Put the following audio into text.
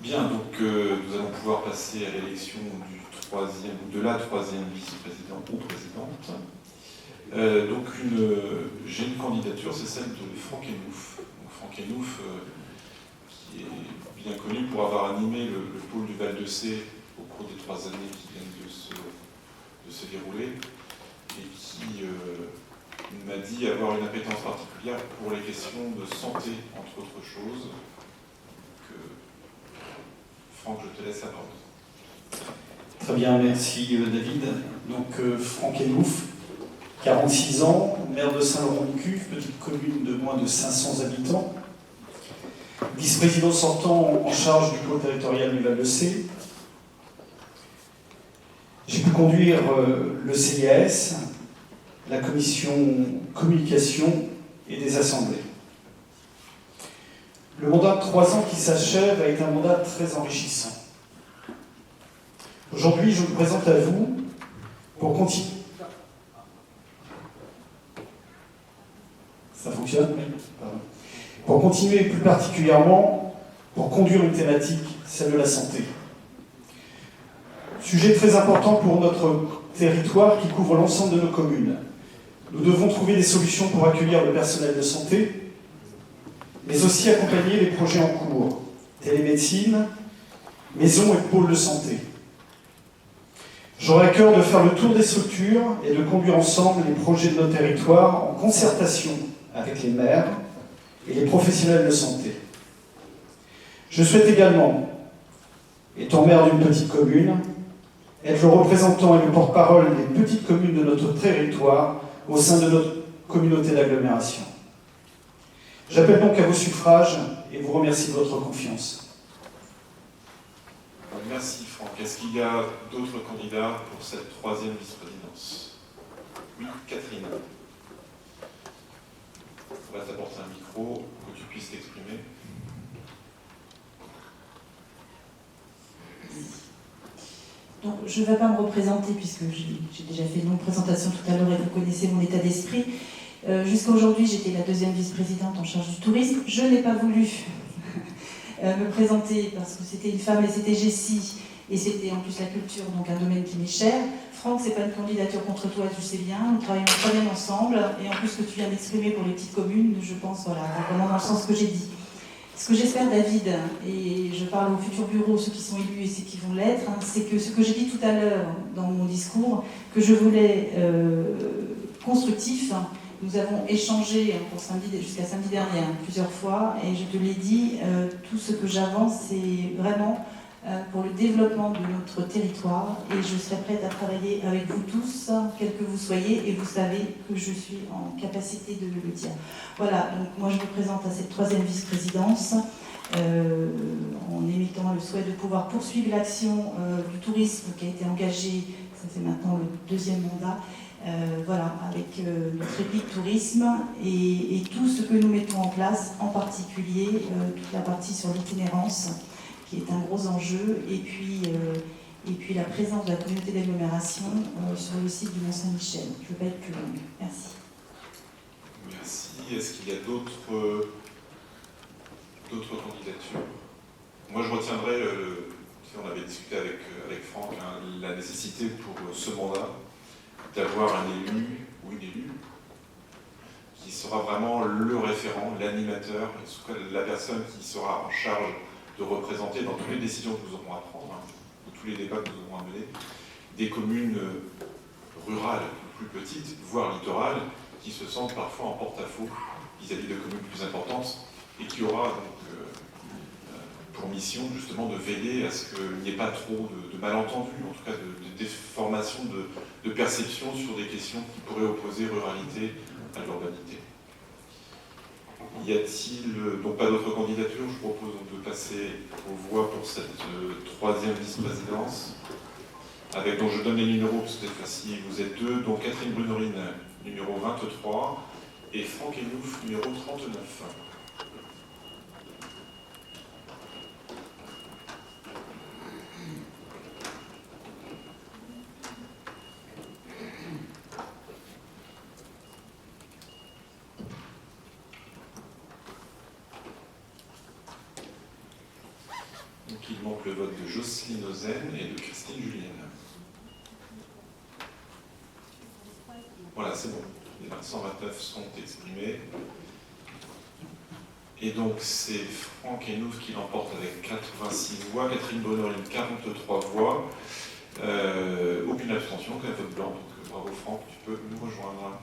Bien, donc nous allons pouvoir passer à l'élection du troisième ou de la troisième vice-présidente ou présidente. J'ai une candidature, c'est celle de Franck Enouf. Donc, Franck Enouf, qui est bien connu pour avoir animé le pôle du Val-de-Cé au cours des 3 années qui viennent de se dérouler, et qui m'a dit avoir une appétence particulière pour les questions de santé, entre autres choses. Franck, je te laisse la parole. Très bien, merci David. Donc Franck Enouf, 46 ans, maire de Saint-Laurent-du-Cuve, petite commune de moins de 500 habitants, vice-président sortant en charge du pôle territorial du Val-de-Cé. J'ai pu conduire le CIAS, la commission communication et des assemblées. Le mandat de 3 ans qui s'achève a été un mandat très enrichissant. Aujourd'hui, je me présente à vous pour continuer. Ça fonctionne ? Pardon. Pour continuer, plus particulièrement, pour conduire une thématique, celle de la santé. Sujet très important pour notre territoire qui couvre l'ensemble de nos communes. Nous devons trouver des solutions pour accueillir le personnel de santé, mais aussi accompagner les projets en cours, télémédecine, maisons et pôles de santé. J'aurai à cœur de faire le tour des structures et de conduire ensemble les projets de nos territoires en concertation avec les maires et les professionnels de santé. Je souhaite également, étant maire d'une petite commune, être le représentant et le porte-parole des petites communes de notre territoire au sein de notre communauté d'agglomération. J'appelle donc à vos suffrages et vous remercie de votre confiance. Merci Franck. Est-ce qu'il y a d'autres candidats pour cette 3e vice-présidence? Oui, Catherine. On va t'apporter un micro pour que tu puisses t'exprimer. Donc, je ne vais pas me représenter puisque j'ai déjà fait une longue présentation tout à l'heure et vous connaissez mon état d'esprit. Jusqu'à aujourd'hui, j'étais la 2e vice-présidente en charge du tourisme. Je n'ai pas voulu me présenter parce que c'était une femme et c'était Jessie et c'était en plus la culture, donc un domaine qui m'est cher. Franck, c'est pas une candidature contre toi, tu sais bien, nous travaillons très bien ensemble et en plus ce que tu viens d'exprimer pour les petites communes, je pense, voilà, vraiment dans le sens que j'ai dit. Ce que j'espère, David, et je parle au futur bureau, ceux qui sont élus et ceux qui vont l'être, c'est que ce que j'ai dit tout à l'heure dans mon discours, que je voulais constructif. Nous avons échangé jusqu'à samedi dernier plusieurs fois et je te l'ai dit, tout ce que j'avance, c'est vraiment pour le développement de notre territoire et je serai prête à travailler avec vous tous, quels que vous soyez, et vous savez que je suis en capacité de le dire. Voilà, donc moi je me présente à cette 3e vice-présidence en émettant le souhait de pouvoir poursuivre l'action du tourisme qui a été engagée, ça fait maintenant le 2e mandat, voilà, avec notre épique tourisme et tout ce que nous mettons en place, en particulier toute la partie sur l'itinérance, qui est un gros enjeu, et puis la présence de la communauté d'agglomération sur le site du Mont-Saint-Michel. Je ne veux pas être plus longue. Merci. Merci. Est-ce qu'il y a d'autres candidatures? Moi, je retiendrai, on avait discuté avec Franck, la nécessité pour ce mandat d'avoir un élu ou une élue qui sera vraiment le référent, l'animateur, la personne qui sera en charge de représenter dans toutes les décisions que nous aurons à prendre, ou tous les débats que nous aurons à mener, des communes rurales plus petites, voire littorales, qui se sentent parfois en porte-à-faux vis-à-vis de communes plus importantes, et qui aura donc pour mission justement de veiller à ce qu'il n'y ait pas trop de malentendus, en tout cas de déformations de perception sur des questions qui pourraient opposer ruralité à l'urbanité. Y a-t-il donc pas d'autres candidatures? Je propose donc de passer aux voix pour cette 3e vice-présidence. Avec, donc je donne les numéros, parce que cette fois-ci vous êtes 2, donc Catherine Brunorine, numéro 23, et Franck Enouf, numéro 39. Donc il donc le vote de Jocelyne Ozen et de Christine Julienne. Voilà, c'est bon. Les 129 sont exprimés. Et donc, c'est Franck Henouf qui l'emporte avec 86 voix, Catherine Bonoline, 43 voix, aucune abstention, qu'un vote blanc. Donc, bravo Franck, tu peux nous rejoindre.